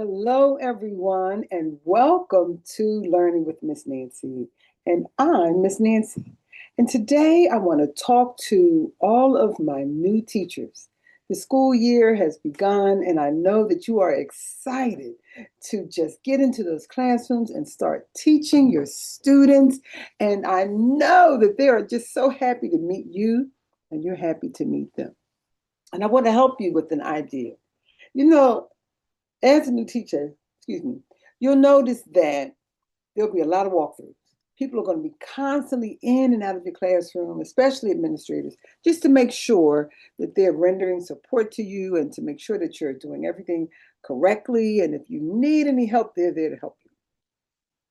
Hello, everyone, and welcome to Learning with Miss Nancy. And I'm Miss Nancy. And today I want to talk to all of my new teachers. The school year has begun, and I know that you are excited to just get into those classrooms and start teaching your students. And I know that they are just so happy to meet you, and you're happy to meet them. And I want to help you with an idea. You know, as a new teacher, excuse me, you'll notice that there'll be a lot of walkthroughs. People are going to be constantly in and out of your classroom, especially administrators, just to make sure that they're rendering support to you and to make sure that you're doing everything correctly. And if you need any help, they're there to help you.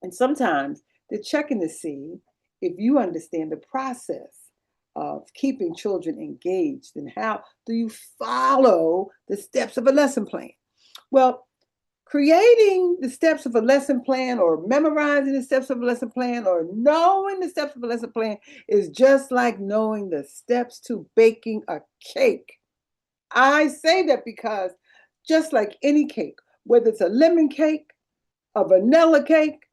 And sometimes they're checking to see if you understand the process of keeping children engaged and how do you follow the steps of a lesson plan. Well, creating the steps of a lesson plan or memorizing the steps of a lesson plan or knowing the steps of a lesson plan is just like knowing the steps to baking a cake. I say that because just like any cake, whether it's a lemon cake, a vanilla cake,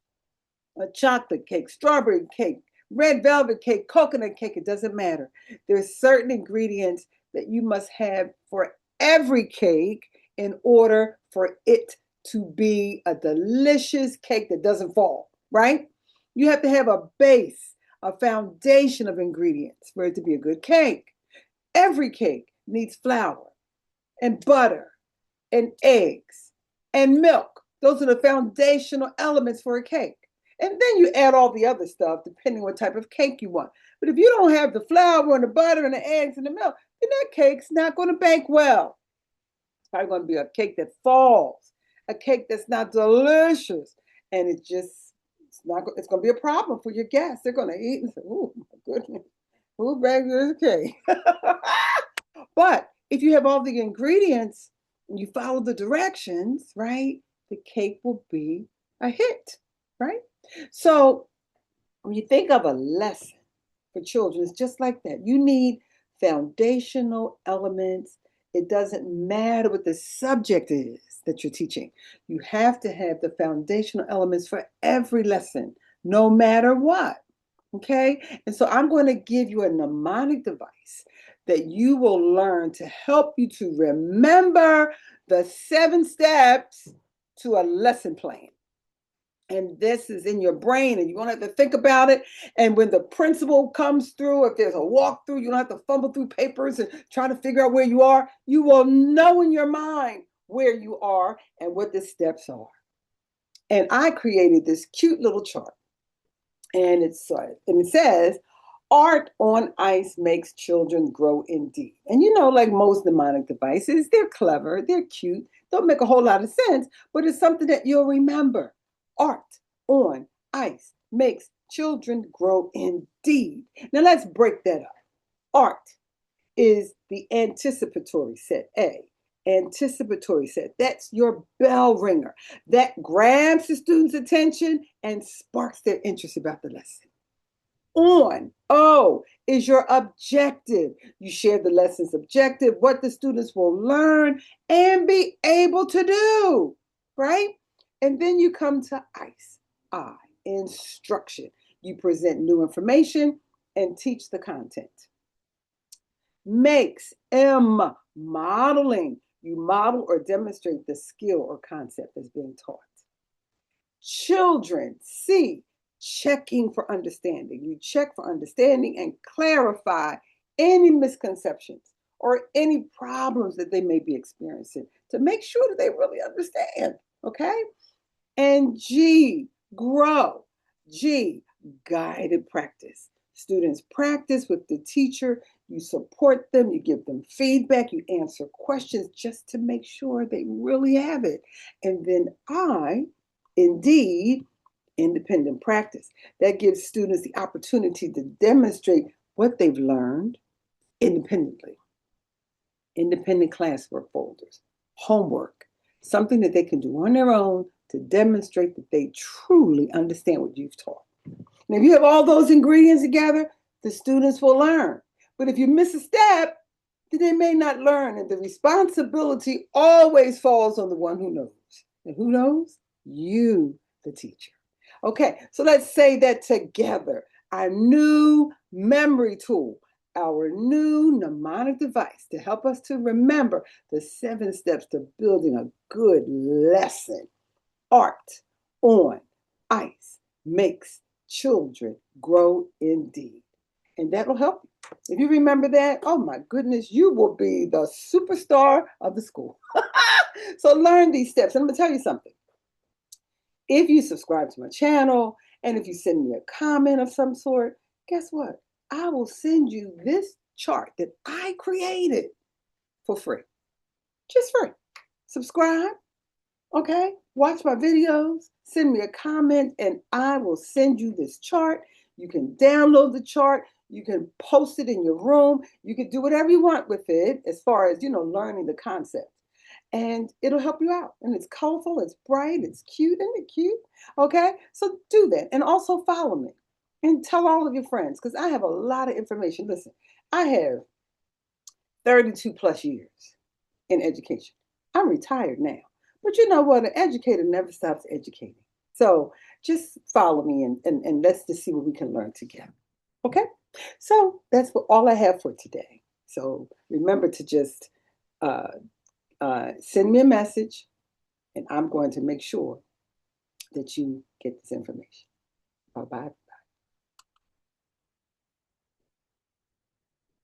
a chocolate cake, strawberry cake, red velvet cake, coconut cake, it doesn't matter. There's certain ingredients that you must have for every cake in order for it to be a delicious cake that doesn't fall, right? You have to have a base, a foundation of ingredients for it to be a good cake. Every cake needs flour and butter and eggs and milk. Those are the foundational elements for a cake. And then you add all the other stuff depending on what type of cake you want. But if you don't have the flour and the butter and the eggs and the milk, then that cake's not going to bake well. It's probably going to be a cake that falls, a cake that's not delicious, and it's not. It's going to be a problem for your guests. They're going to eat and say, "Oh my goodness, who baked this cake?" But if you have all the ingredients and you follow the directions, right, the cake will be a hit, right? So when you think of a lesson for children, it's just like that. You need foundational elements. It doesn't matter what the subject is that you're teaching. You have to have the foundational elements for every lesson, no matter what. Okay? And so I'm going to give you a mnemonic device that you will learn to help you to remember the 7 steps to a lesson plan. And this is in your brain and you won't have to think about it. And when the principal comes through, if there's a walkthrough, you don't have to fumble through papers and try to figure out where you are. You will know in your mind where you are and what the steps are. And I created this cute little chart. And it says, art on ice makes children grow indeed. And you know, like most mnemonic devices, they're clever, they're cute, don't make a whole lot of sense, but it's something that you'll remember. Art on ice makes children grow indeed. Now let's break that up. Art is the anticipatory set, A. Anticipatory set. That's your bell ringer. That grabs the student's attention and sparks their interest about the lesson. On, O, is your objective. You share the lesson's objective, what the students will learn and be able to do, right? And then you come to ICE, I, instruction. You present new information and teach the content. Makes, M, modeling. You model or demonstrate the skill or concept that's being taught. Children, C, checking for understanding. You check for understanding and clarify any misconceptions or any problems that they may be experiencing to make sure that they really understand, okay? And G, grow. G, guided practice. Students practice with the teacher. You support them. You give them feedback. You answer questions just to make sure they really have it. And then I, indeed, independent practice. That gives students the opportunity to demonstrate what they've learned independently. Independent classwork folders, homework, something that they can do on their own to demonstrate that they truly understand what you've taught. Now, if you have all those ingredients together, the students will learn. But if you miss a step, then they may not learn. And the responsibility always falls on the one who knows. And who knows? You, the teacher. Okay, so let's say that together. Our new memory tool, our new mnemonic device to help us to remember the 7 steps to building a good lesson. Art on ice makes children grow indeed. And that'll help you. If you remember that, oh my goodness, you will be the superstar of the school. So learn these steps. And I'm going to tell you something. If you subscribe to my channel and if you send me a comment of some sort, guess what? I will send you this chart that I created for free. Just free. Subscribe, okay? Watch my videos, send me a comment, and I will send you this chart. You can download the chart. You can post it in your room. You can do whatever you want with it as far as, learning the concept. And it'll help you out. And it's colorful, it's bright, it's cute. Isn't it cute? Okay, so do that. And also follow me and tell all of your friends because I have a lot of information. Listen, I have 32 plus years in education. I'm retired now. But you know what? An educator never stops educating. So just follow me and let's just see what we can learn together. Okay? So that's all I have for today. So remember to just send me a message, and I'm going to make sure that you get this information. Bye-bye.